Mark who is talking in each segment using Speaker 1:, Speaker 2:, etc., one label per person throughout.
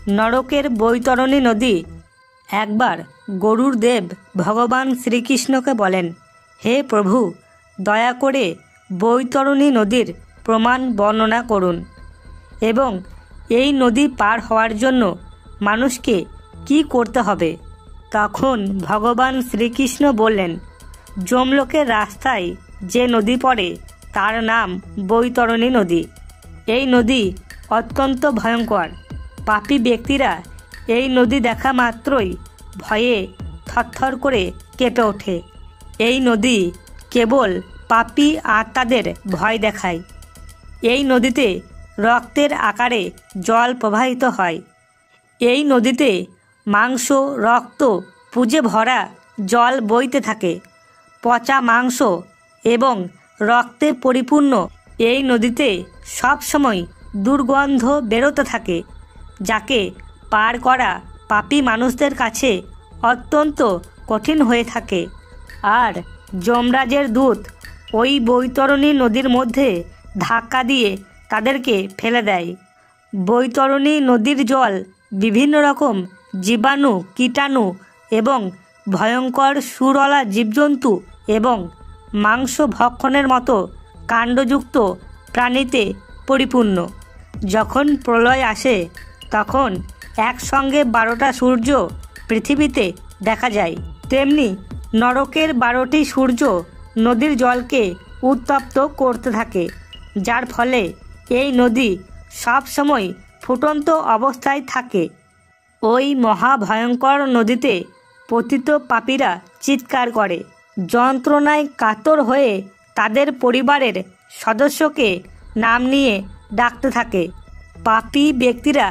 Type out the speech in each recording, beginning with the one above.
Speaker 1: নরকের বৈতরণী নদী। একবার গরুর দেব ভগবান শ্রীকৃষ্ণকে বলেন, হে প্রভু, দয়া করে বৈতরণী নদীর প্রমাণ বর্ণনা করুন এবং এই নদী পার হওয়ার জন্য মানুষকে কি করতে হবে। তখন ভগবান শ্রীকৃষ্ণ বললেন, যমলোকের রাস্তায় যে নদী পড়ে তার নাম বৈতরণী নদী। এই নদী অত্যন্ত ভয়ঙ্কর। পাপী ব্যক্তিরা এই নদী দেখা মাত্রই ভয়ে থরথর করে কেঁপে ওঠে। এই নদী কেবল পাপী আত্মাদের ভয় দেখায়। এই নদীতে রক্তের আকারে জল প্রবাহিত হয়। এই নদীতে মাংস, রক্ত, পুঁজে ভরা জল বইতে থাকে। পচা মাংস এবং রক্তে পরিপূর্ণ এই নদীতে সবসময় দুর্গন্ধ বেরোতে থাকে, যাকে পার করা পাপী মানুষদের কাছে অত্যন্ত কঠিন হয়ে থাকে। আর যমরাজের দূত ওই বৈতরণী নদীর মধ্যে ধাক্কা দিয়ে তাদেরকে ফেলে দেয়। বৈতরণী নদীর জল বিভিন্ন রকম জীবাণু, কীটাণু এবং ভয়ঙ্কর সুরলা জীবজন্তু এবং মাংস ভক্ষণের মতো কাণ্ডযুক্ত প্রাণীতে পরিপূর্ণ। যখন প্রলয় আসে তখন একসঙ্গে 12টা সূর্য পৃথিবীতে দেখা যায়। তেমনি নরকের 12টি সূর্য নদীর জলকে উত্তপ্ত করতে থাকে, যার ফলে এই নদী সবসময় ফুটন্ত অবস্থায় থাকে। ওই মহাভয়ঙ্কর নদীতে পতিত পাপীরা চিৎকার করে, যন্ত্রণায় কাতর হয়ে তাদের পরিবারের সদস্যকে নাম নিয়ে ডাকতে থাকে। পাপী ব্যক্তিরা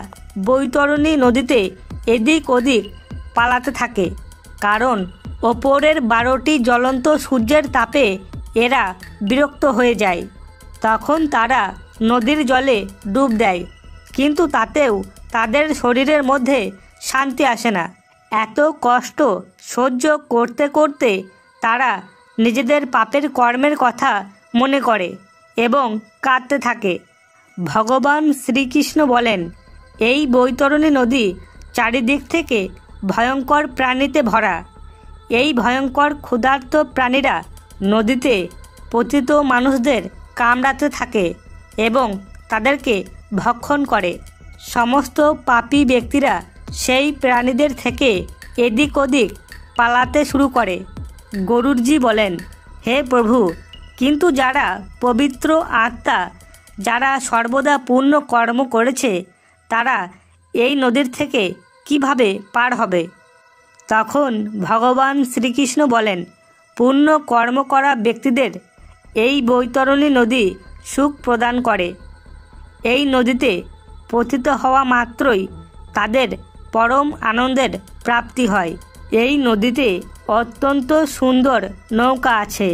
Speaker 1: বৈতরণী নদীতে এদিক ওদিক পালাতে থাকে, কারণ ওপরের 12টি জ্বলন্ত সূর্যের তাপে এরা বিরক্ত হয়ে যায়। তখন তারা নদীর জলে ডুব দেয়, কিন্তু তাতেও তাদের শরীরের মধ্যে শান্তি আসে না। এত কষ্ট সহ্য করতে করতে তারা নিজেদের পাপের কর্মের কথা মনে করে এবং কাঁদতে থাকে। ভগবান শ্রীকৃষ্ণ বলেন, এই বৈতরণী নদী চারিদিক থেকে ভয়ঙ্কর প্রাণীতে ভরা। এই ভয়ঙ্কর ক্ষুধার্ত প্রাণীরা নদীতে পতিত মানুষদের কামড়াতে থাকে এবং তাদেরকে ভক্ষণ করে। সমস্ত পাপী ব্যক্তিরা সেই প্রাণীদের থেকে এদিক ওদিক পালাতে শুরু করে। গরুড়জি বলেন, হে প্রভু, কিন্তু যারা পবিত্র আত্মা, যারা সর্বদা পূর্ণ কর্ম করেছে, তারা এই নদীর থেকে কিভাবে পার হবে? তখন ভগবান শ্রীকৃষ্ণ বলেন, পূর্ণ কর্ম করা ব্যক্তিদের এই বৈতরণী নদী সুখ প্রদান করে। এই নদীতে পতিত হওয়া মাত্রই তাদের পরম আনন্দের প্রাপ্তি হয়। এই নদীতে অত্যন্ত সুন্দর নৌকা আছে।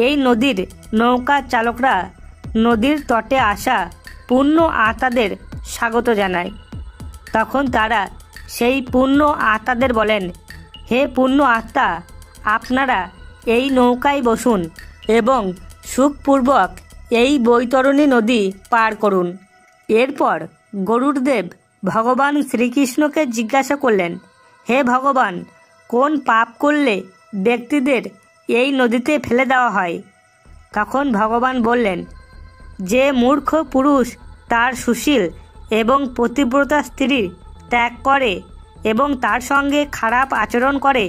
Speaker 1: এই নদীর নৌকা চালকরা নদীর তটে আসা পূর্ণ আত্মাদের স্বাগত জানায়। তখন তারা সেই পূর্ণ আত্মাদের বলেন, হে পূর্ণ আত্মা, আপনারা এই নৌকায় বসুন এবং সুখপূর্বক এই বৈতরণী নদী পার করুন। এরপর গরুড়দেব ভগবান শ্রীকৃষ্ণকে জিজ্ঞাসা করলেন, হে ভগবান, কোন পাপ করলে ব্যক্তিদের এই নদীতে ফেলে দেওয়া হয়? তখন ভগবান বললেন, যে মূর্খ পুরুষ তার সুশীল এবং পতিব্রতা স্ত্রীর ত্যাগ করে এবং তার সঙ্গে খারাপ আচরণ করে,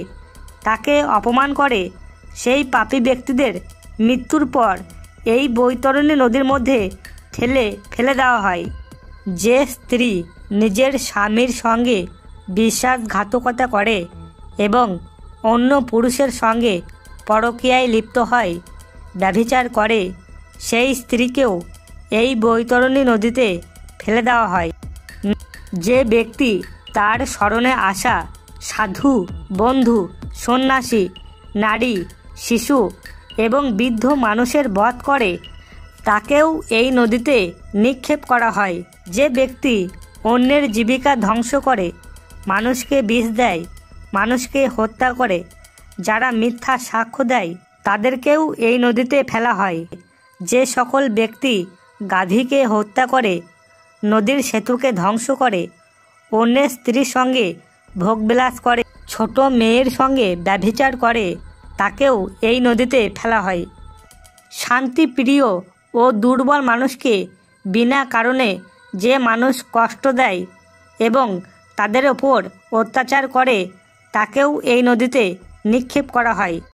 Speaker 1: তাকে অপমান করে, সেই পাপী ব্যক্তিদের মৃত্যুর পর এই বৈতরণী নদীর মধ্যে ঠেলে ফেলে দেওয়া হয়। যে স্ত্রী নিজের স্বামীর সঙ্গে বিশ্বাসঘাতকতা করে এবং অন্য পুরুষের সঙ্গে পরকীয়ায় লিপ্ত হয়, ব্যভিচার করে, সেই স্ত্রীকেও এই বৈতরণী নদীতে ফেলে দেওয়া হয়। যে ব্যক্তি তার শরণে আসা সাধু, বন্ধু, সন্ন্যাসী, নারী, শিশু এবং বৃদ্ধ মানুষের বধ করে, তাকেও এই নদীতে নিক্ষেপ করা হয়। যে ব্যক্তি অন্যের জীবিকা ধ্বংস করে, মানুষকে বিষ দেয়, মানুষকে হত্যা করে, যারা মিথ্যা সাক্ষ্য দেয়, তাদেরকেও এই নদীতে ফেলা হয়। যে সকল ব্যক্তি গাধীকে হত্যা করে, নদীর সেতুকে ধ্বংস করে, অন্যের স্ত্রীর সঙ্গে ভোগবিলাস করে, ছোট মেয়ের সঙ্গে ব্যভিচার করে, তাকেও এই নদীতে ফেলা হয়। শান্তিপ্রিয় ও দুর্বল মানুষকে বিনা কারণে যে মানুষ কষ্ট দেয় এবং তাদের ওপর অত্যাচার করে, তাকেও এই নদীতে নিক্ষেপ করা হয়।